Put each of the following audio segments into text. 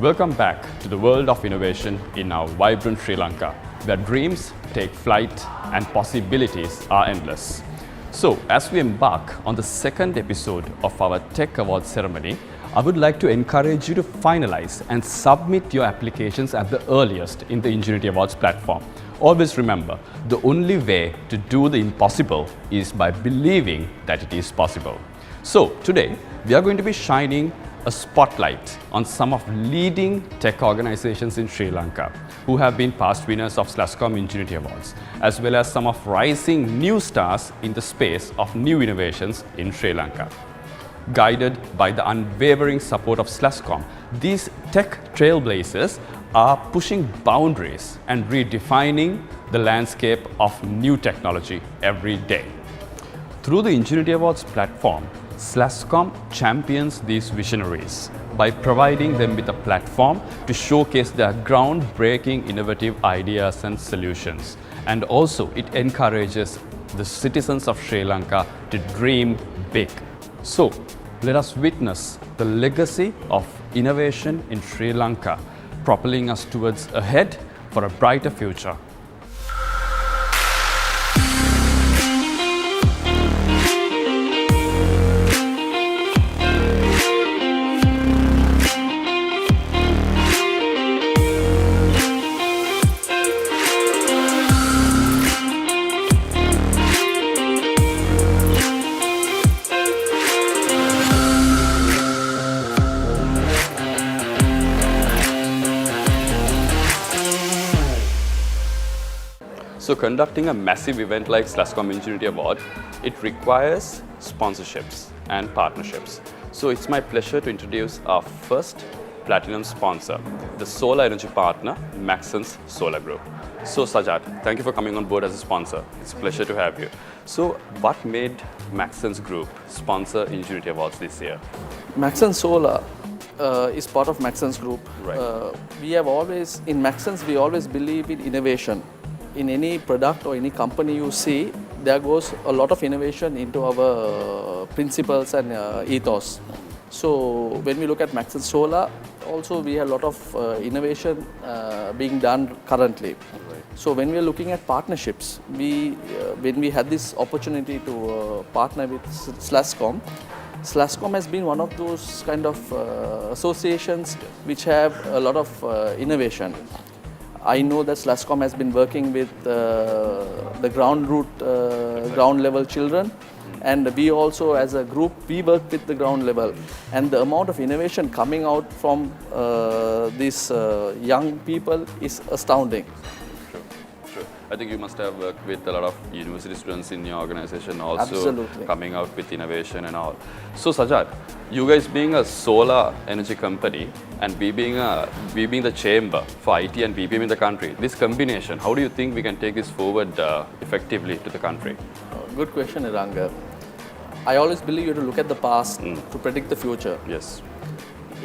Welcome back to the world of innovation in our vibrant Sri Lanka, where dreams take flight and possibilities are endless. So, as we embark on the second episode of our Tech Awards ceremony, I would like to encourage you to finalize and submit your applications at the earliest in the Ingenuity Awards platform. Always remember, the only way to do the impossible is by believing that it is possible. So, today, we are going to be shining a spotlight on some of leading tech organizations in Sri Lanka who have been past winners of SLASSCOM Ingenuity Awards, as well as some of rising new stars in the space of new innovations in Sri Lanka. Guided by the unwavering support of SLASSCOM, these tech trailblazers are pushing boundaries and redefining the landscape of new technology every day. Through the Ingenuity Awards platform, SLASSCOM champions these visionaries by providing them with a platform to showcase their groundbreaking innovative ideas and solutions. And also, it encourages the citizens of Sri Lanka to dream big. So, let us witness the legacy of innovation in Sri Lanka, propelling us towards ahead for a brighter future. So conducting a massive event like SLASSCOM Ingenuity Award, it requires sponsorships and partnerships. So it's my pleasure to introduce our first platinum sponsor, the solar energy partner, Maxens Solar Group. So Sajad, thank you for coming on board as a sponsor. It's a pleasure to have you. So what made Maxens Group sponsor Ingenuity Awards this year? Maxens Solar is part of Maxens Group. Right. We always believe in innovation. In any product or any company you see, there goes a lot of innovation into our principles and ethos. So when we look at Maxens Solar, also we have a lot of innovation being done currently. Right. So when we are looking at partnerships, when we had this opportunity to partner with SLASSCOM, SLASSCOM has been one of those kind of associations which have a lot of innovation. I know that SLASSCOM has been working with the ground level children, and we also as a group, we work with the ground level. And the amount of innovation coming out from these young people is astounding. Sure. I think you must have worked with a lot of university students in your organization also. Absolutely. Coming out with innovation and all. So Sajad, you guys being a solar energy company and we being the chamber for IT and BPM in the country, this combination, how do you think we can take this forward effectively to the country? Good question, Iranga. I always believe you have to look at the past to predict the future. Yes.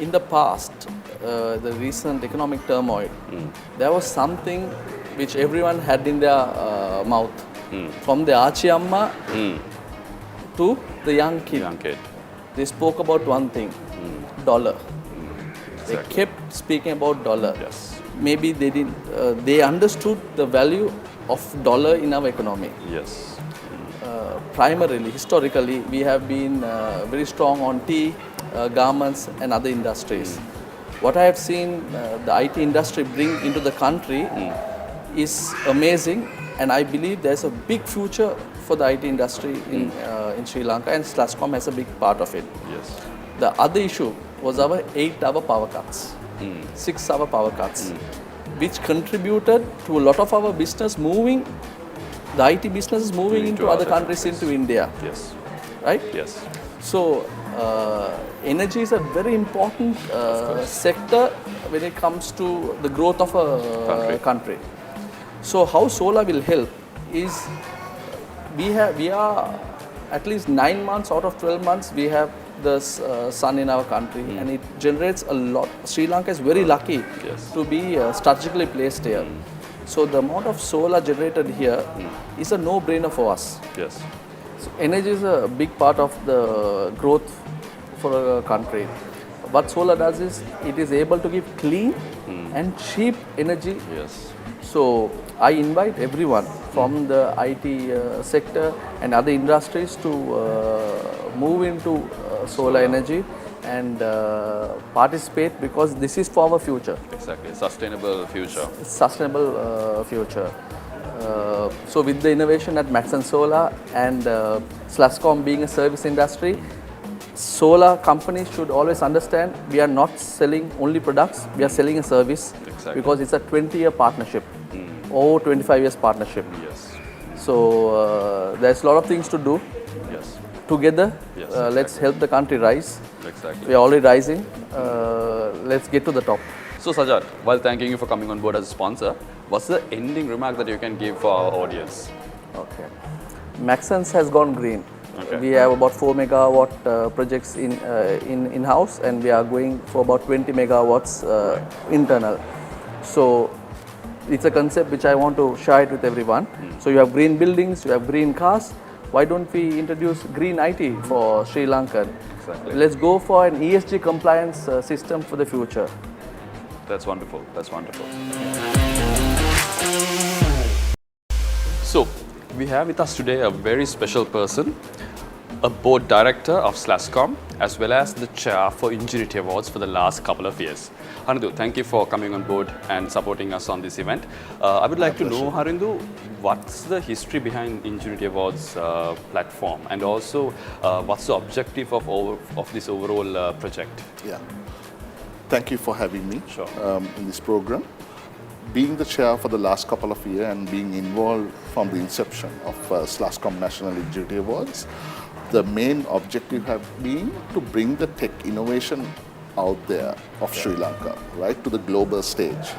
In the past, the recent economic turmoil, there was something which everyone had in their mouth, from the Achi Amma to the young kid. They spoke about one thing, dollar. Exactly. They kept speaking about dollar. Yes. Maybe they didn't. They understood the value of dollar in our economy. Yes. Primarily, historically, we have been very strong on tea, garments, and other industries. What I have seen the IT industry bring into the country is amazing, and I believe there's a big future for the IT industry in Sri Lanka, and SLASSCOM has a big part of it. Yes. The other issue was our 8-hour power cuts, 6-hour power cuts, which contributed to a lot of our business moving, the IT business is moving into other countries, into India. Yes. Right? Yes. So, energy is a very important sector when it comes to the growth of a country. So, how solar will help is we are at least 9 months out of 12 months we have the sun in our country, and it generates a lot. Sri Lanka is very lucky to be strategically placed here. So the amount of solar generated here is a no-brainer for us. Yes. So energy is a big part of the growth for a country. what solar does is it is able to give clean and cheap energy. Yes. So I invite everyone from the IT sector and other industries to move into solar energy and participate, because this is for our future. Exactly. Sustainable future. Sustainable future. So with the innovation at Max and Solar and SLASSCOM being a service industry, solar companies should always understand we are not selling only products, we are selling a service. Exactly. Because it's a 20-year partnership or 25 years partnership. Yes. So there's a lot of things to do Yes. together. Yes, Let's help the country rise. Exactly. We are already rising. Let's get to the top. So Sajad, while thanking you for coming on board as a sponsor, what's the ending remark that you can give for our audience? Okay. Maxens has gone green. Okay. We have about 4 megawatt projects in house, and we are going for about 20 megawatts internal. So it's a concept which I want to share it with everyone. So you have green buildings, you have green cars. Why don't we introduce green IT for Sri Lanka? Exactly. Let's go for an ESG compliance system for the future. That's wonderful. That's wonderful. So, we have with us today a very special person, a board director of SLASSCOM, as well as the chair for Ingenuity Awards for the last couple of years. Harindu, thank you for coming on board and supporting us on this event. I would like to know, Harindu, what's the history behind Ingenuity Awards platform, and also what's the objective of this overall project? Yeah. Thank you for having me Sure. in this program. Being the chair for the last couple of years and being involved from the inception of SLASSCOM National Ingenuity Awards, the main objective have been to bring the tech innovation out there of Sri Lanka, right, to the global stage.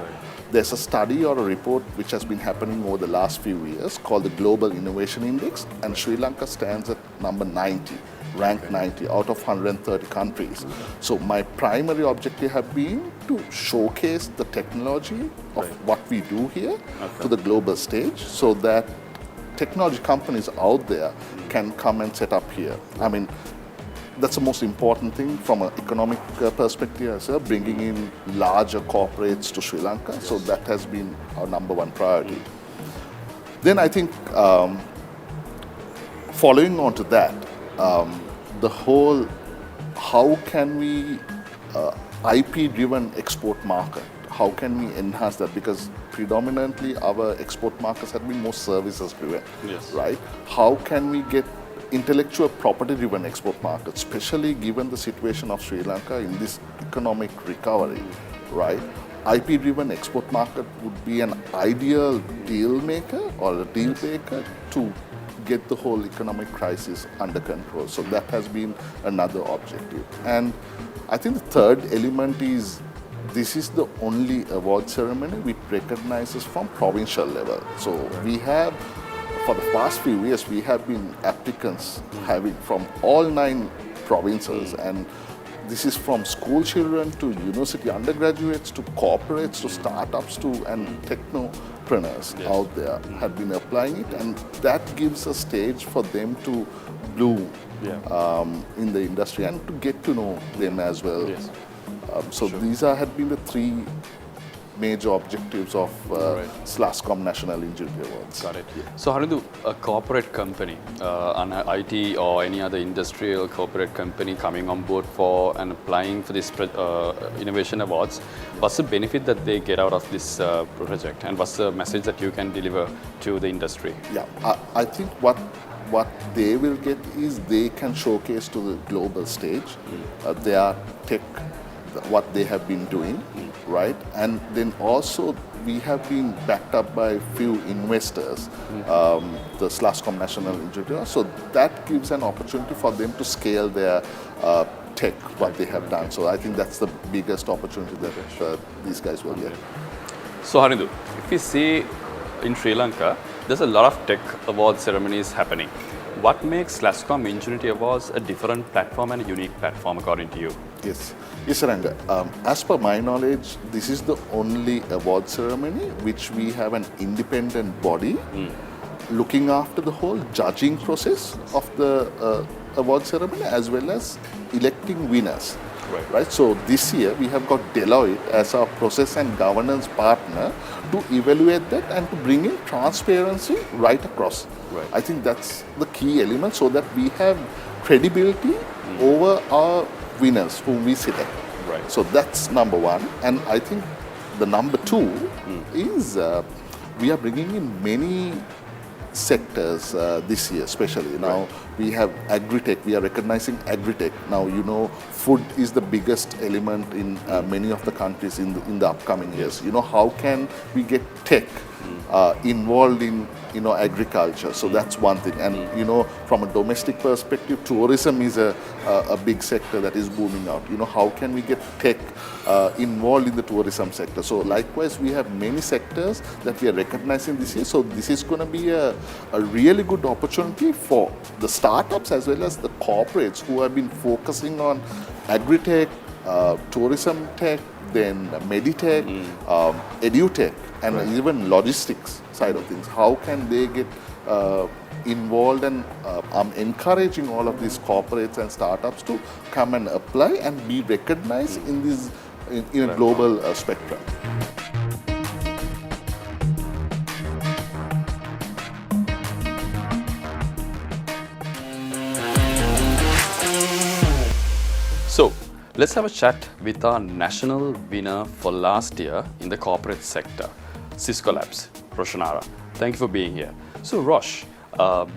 There's a study or a report which has been happening over the last few years called the Global Innovation Index, and Sri Lanka stands at number 90. Ranked 90 out of 130 countries. So my primary objective have been to showcase the technology of what we do here to the global stage, so that technology companies out there can come and set up here. I mean, that's the most important thing from an economic perspective as well, bringing in larger corporates to Sri Lanka. So that has been our number one priority. Then I think following on to that, the whole, how can we IP-driven export market, how can we enhance that? Because predominantly our export markets have been more services-driven, right? How can we get intellectual property-driven export markets, especially given the situation of Sri Lanka in this economic recovery, right? IP-driven export market would be an ideal deal maker or a deal maker to get the whole economic crisis under control. So that has been another objective. And I think the third element is, this is the only award ceremony which recognizes from provincial level. So we have, for the past few years, we have been applicants having from all 9 provinces, and this is from school children to university undergraduates to corporates to startups to and technopreneurs out there have been applying it, and that gives a stage for them to bloom in the industry and to get to know them as well. So these had been the 3 major objectives of SLASSCOM National Ingenuity Awards. Got it. So Harindu, a corporate company, an IT or any other industrial corporate company coming on board for and applying for this innovation awards, what's the benefit that they get out of this project, and what's the message that you can deliver to the industry? Yeah, I think what they will get is they can showcase to the global stage their tech, what they have been doing, right? And then also we have been backed up by a few investors, the SLASSCOM National Ingenuity. So that gives an opportunity for them to scale their tech, what they have done. So I think that's the biggest opportunity that these guys will get. So Harindu, if we see in Sri Lanka, there's a lot of tech award ceremonies happening. What makes SLASSCOM Ingenuity Awards a different platform and a unique platform according to you? Yes, Ranga. As per my knowledge, this is the only award ceremony which we have an independent body looking after the whole judging process of the award ceremony as well as electing winners. Right. So this year we have got Deloitte as our process and governance partner to evaluate that and to bring in transparency right across. I think that's the key element so that we have credibility over our winners whom we select. So that's number one. And I think the number two is we are bringing in many sectors this year, especially. Now we have agri-tech, we are recognizing agri-tech. Now, you know, food is the biggest element in many of the countries in the upcoming years. You know, how can we get tech involved in, you know, agriculture? So that's one thing. And, you know, from a domestic perspective, tourism is a big sector that is booming out. You know, how can we get tech involved in the tourism sector? So likewise, we have many sectors that we are recognizing this year. So this is going to be a really good opportunity for the startups as well as the corporates who have been focusing on agri-tech, tourism tech, then meditech, edutech, and even logistics side of things. How can they get involved? And I'm encouraging all of these corporates and startups to come and apply and be recognized in this in a global spectrum. So let's have a chat with our national winner for last year in the corporate sector, Cisco Labs, Roshanara. Thank you for being here. So Rosh,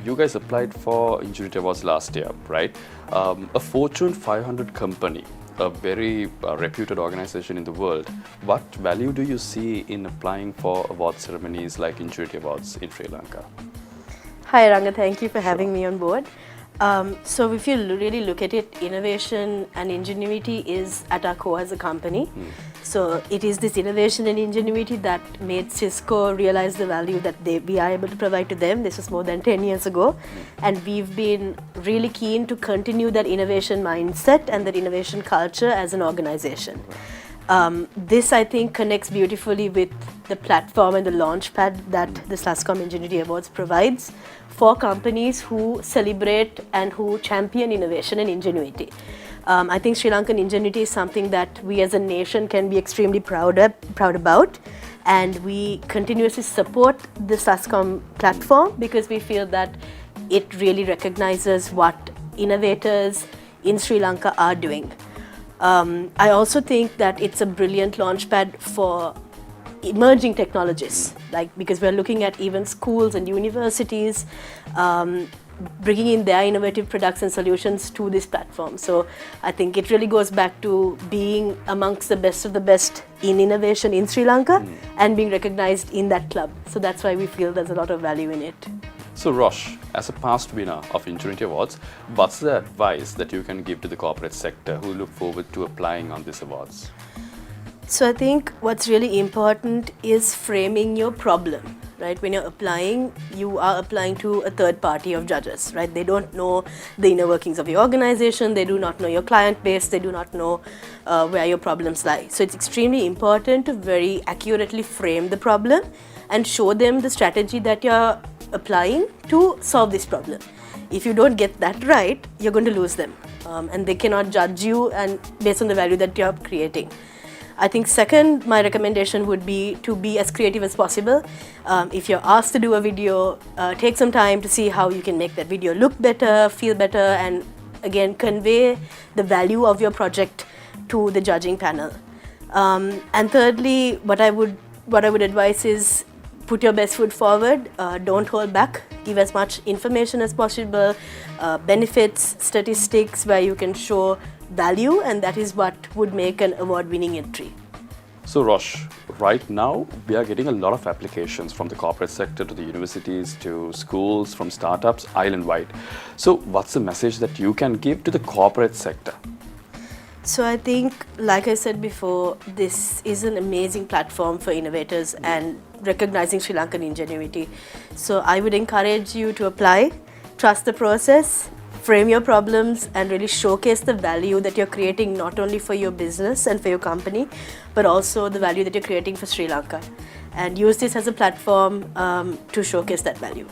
you guys applied for Ingenuity Awards last year, right? A Fortune 500 company, a very reputed organization in the world. What value do you see in applying for award ceremonies like Ingenuity Awards in Sri Lanka? Hi Ranga, thank you for having me on board. So if you really look at it, innovation and ingenuity is at our core as a company. So it is this innovation and ingenuity that made Cisco realize the value that we are able to provide to them. This was more than 10 years ago. And we've been really keen to continue that innovation mindset and that innovation culture as an organization. This, I think, connects beautifully with the platform and the launchpad that the SLASSCOM Ingenuity Awards provides for companies who celebrate and who champion innovation and ingenuity. I think Sri Lankan ingenuity is something that we as a nation can be extremely proud about, and we continuously support the SLASSCOM platform because we feel that it really recognizes what innovators in Sri Lanka are doing. I also think that it's a brilliant launchpad for emerging technologies, because we're looking at even schools and universities bringing in their innovative products and solutions to this platform. So I think it really goes back to being amongst the best of the best in innovation in Sri Lanka and being recognized in that club. So that's why we feel there's a lot of value in it. So Rosh, as a past winner of Ingenuity Awards, what's the advice that you can give to the corporate sector who look forward to applying on these awards? So I think what's really important is framing your problem, right? When you're applying, you are applying to a third party of judges, right? They don't know the inner workings of your organization, they do not know your client base, they do not know where your problems lie. So it's extremely important to very accurately frame the problem and show them the strategy that you're applying to solve this problem. If you don't get that right, you're going to lose them, and they cannot judge you and based on the value that you're creating. I think second, my recommendation would be to be as creative as possible. If you're asked to do a video, take some time to see how you can make that video look better, feel better, and again convey the value of your project to the judging panel. And thirdly, what I would advise is put your best foot forward, don't hold back, give as much information as possible, benefits, statistics where you can show value, and that is what would make an award-winning entry. So Rosh, right now we are getting a lot of applications from the corporate sector to the universities to schools, from startups island-wide. So what's the message that you can give to the corporate sector? So I think, like I said before, this is an amazing platform for innovators and recognizing Sri Lankan ingenuity. So I would encourage you to apply, trust the process, frame your problems, and really showcase the value that you're creating not only for your business and for your company, but also the value that you're creating for Sri Lanka. And use this as a platform to showcase that value.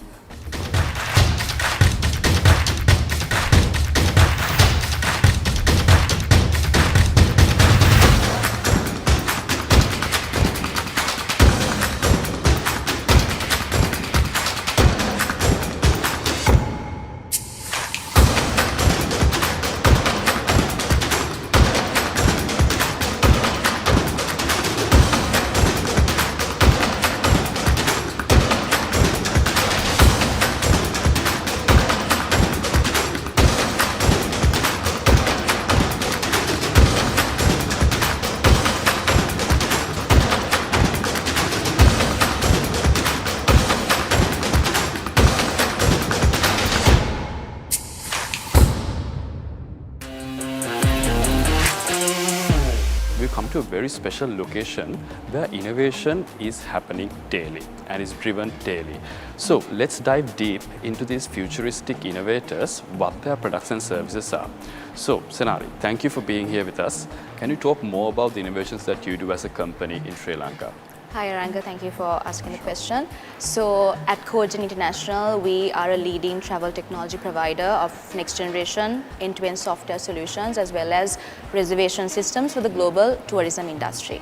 come to a very special location where innovation is happening daily and is driven daily. So let's dive deep into these futuristic innovators, what their products and services are. So Senari, thank you for being here with us. Can you talk more about the innovations that you do as a company in Sri Lanka? Hi Ranga, thank you for asking the question. So at Cogen International, we are a leading travel technology provider of next generation end-to-end software solutions as well as reservation systems for the global tourism industry.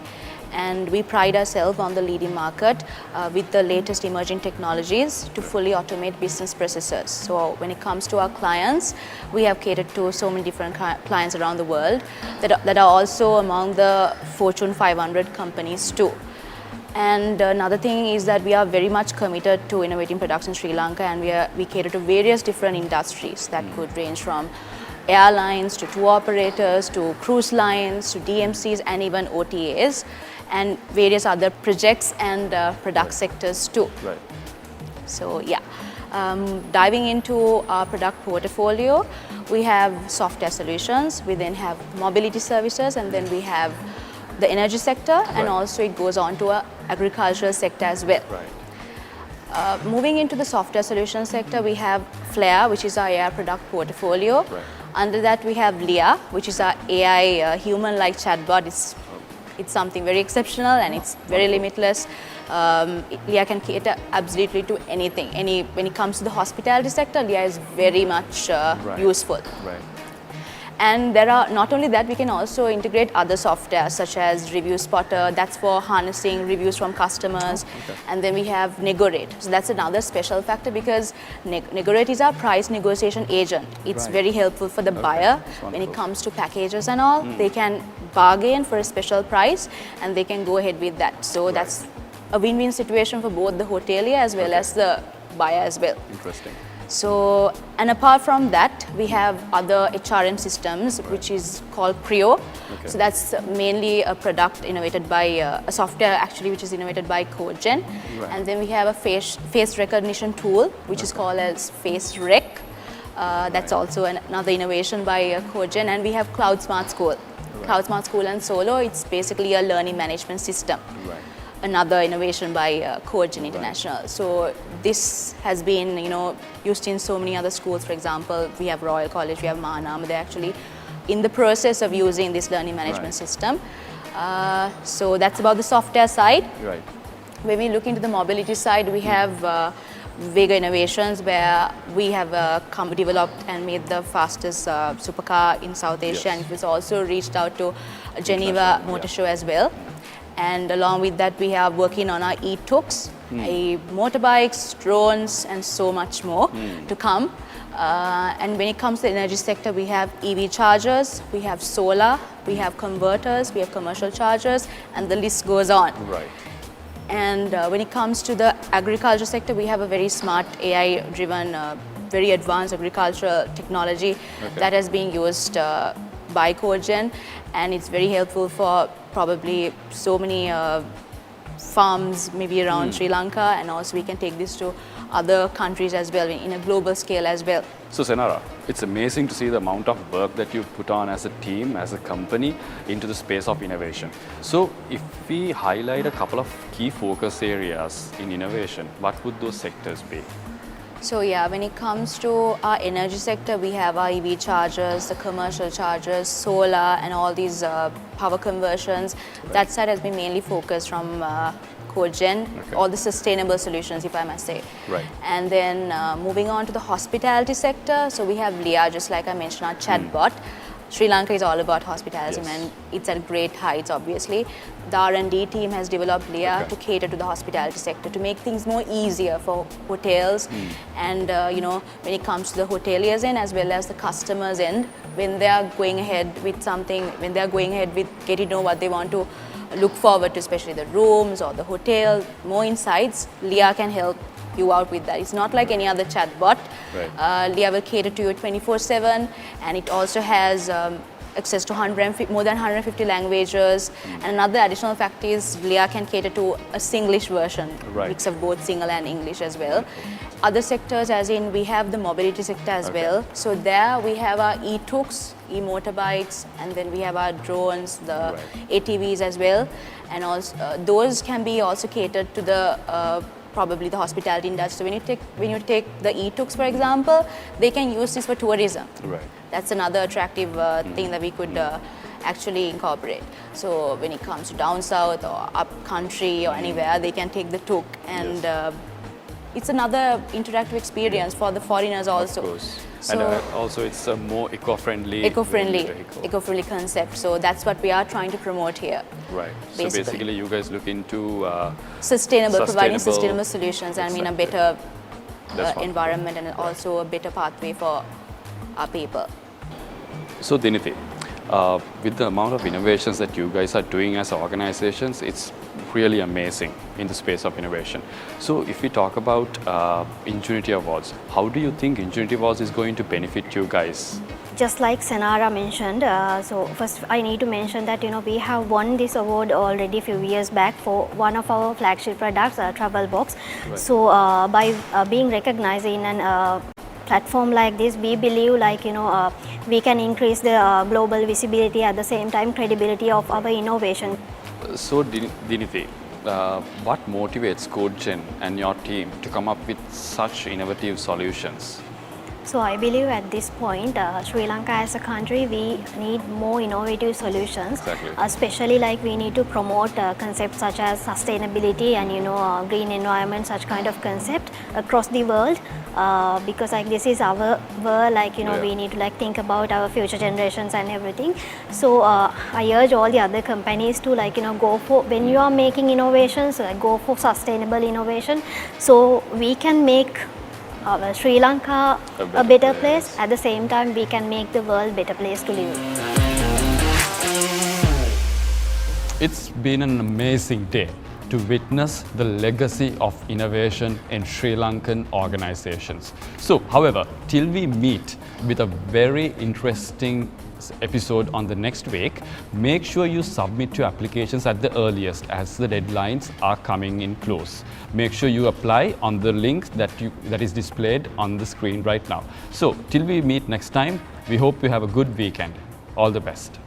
And we pride ourselves on the leading market with the latest emerging technologies to fully automate business processes. So when it comes to our clients, we have catered to so many different clients around the world that are also among the Fortune 500 companies too. And another thing is that we are very much committed to innovating products in Sri Lanka, and we cater to various different industries that could range from airlines to tour operators to cruise lines to DMCs and even OTAs and various other projects and product sectors too. Right. So yeah, diving into our product portfolio, we have software solutions, we then have mobility services, and then we have the energy sector, and also it goes on to a agricultural sector as well. Right. Moving into the software solution sector, we have Flare, which is our AI product portfolio. Right. Under that, we have Leah, which is our AI human-like chatbot. It's something very exceptional and it's very limitless. Leah can cater absolutely to anything. When it comes to the hospitality sector, Leah is very much useful. Right. And there are, not only that, we can also integrate other software such as Review Spotter, that's for harnessing reviews from customers. And then we have Negorate. So that's another special factor because Negorate is our price negotiation agent. It's very helpful for the buyer when it comes to packages and all. They can bargain for a special price and they can go ahead with that. So that's a win-win situation for both the hotelier as well as the buyer as well. Interesting. So, and apart from that, we have other HRM systems, which is called Creo. So that's mainly a product innovated by, a software actually, which is innovated by Cogen. And then we have a face recognition tool, which is called as Face Rec. That's also another innovation by Cogen. And we have Cloud Smart School. Cloud Smart School and Solo, it's basically a learning management system. Another innovation by Cogen International. So this has been, used in so many other schools. For example, we have Royal College, we have Manama. They're actually in the process of using this learning management system. So that's about the software side. Right. When we look into the mobility side, we have Vega Innovations, where we have developed and made the fastest supercar in South Asia, and it was also reached out to Geneva Motor Show as well. And along with that, we are working on our e-tooks, motorbikes, drones, and so much more to come. And when it comes to the energy sector, we have EV chargers, we have solar, we have converters, we have commercial chargers, and the list goes on. Right. And when it comes to the agriculture sector, we have a very smart AI-driven, very advanced agricultural technology that has been used by Cogen, and it's very helpful for probably so many farms maybe around Sri Lanka, and also we can take this to other countries as well in a global scale as well. So Senara, it's amazing to see the amount of work that you put on as a team, as a company into the space of innovation. So if we highlight a couple of key focus areas in innovation, what would those sectors be? So yeah, when it comes to our energy sector, we have our EV chargers, the commercial chargers, solar, and all these power conversions. That side has been mainly focused from Cogen, all the sustainable solutions, if I must say. Right. And then moving on to the hospitality sector, so we have Leah, just like I mentioned, our chatbot. Sri Lanka is all about hospitality, and it's at great heights, obviously. The R&D team has developed Leah to cater to the hospitality sector, to make things more easier for hotels and, when it comes to the hoteliers end as well as the customers end, when they are going ahead with something, when they are going ahead with getting to know what they want to look forward to, especially the rooms or the hotel, more insights, Leah can help you out with that. It's not like any other chatbot. Leah will cater to you 24/7, and it also has access to more than 150 languages. And another additional fact is Leah can cater to a Singlish version, mix of both Sinhala and English as well. other sectors, as in we have the mobility sector as well. So there we have our e-tuk-s, e-motorbikes, and then we have our drones, the ATVs as well. And also those can be also catered to the probably the hospitality industry. So when you take the e-tuk-s, for example, they can use this for tourism. Right. That's another attractive thing that we could actually incorporate. So when it comes to down south or up country or anywhere, they can take the tuk, and it's another interactive experience for the foreigners also. Of course. So And also it's a more eco-friendly eco-friendly concept. So that's what we are trying to promote here. Right. So basically you guys look into Providing sustainable solutions, and I mean a better That's environment, and also a better pathway for our people. So Diniti, with the amount of innovations that you guys are doing as organizations, it's really amazing in the space of innovation. So if we talk about Ingenuity Awards, how do you think Ingenuity Awards is going to benefit you guys? Just like Senara mentioned, so first I need to mention that we have won this award already a few years back for one of our flagship products, Travel Box. Right. So by being recognized in an platform like this, we believe we can increase the global visibility, at the same time credibility of our innovation. So Diniti, what motivates CodeGen and your team to come up with such innovative solutions? So I believe at this point, Sri Lanka as a country, we need more innovative solutions. Exactly. Especially like we need to promote concepts such as sustainability and green environment, such kind of concept across the world. Because like this is our world, we need to think about our future generations and everything. So I urge all the other companies to go for, when you are making innovations, go for sustainable innovation, so we can make Sri Lanka a better place. At the same time, we can make the world a better place to live. It's been an amazing day to witness the legacy of innovation in Sri Lankan organizations. So, however, till we meet with a very interesting episode on the next week, make sure you submit your applications at the earliest, as the deadlines are coming in close. Make sure you apply on the link that is displayed on the screen right now. So till we meet next time, we hope you have a good weekend. All the best.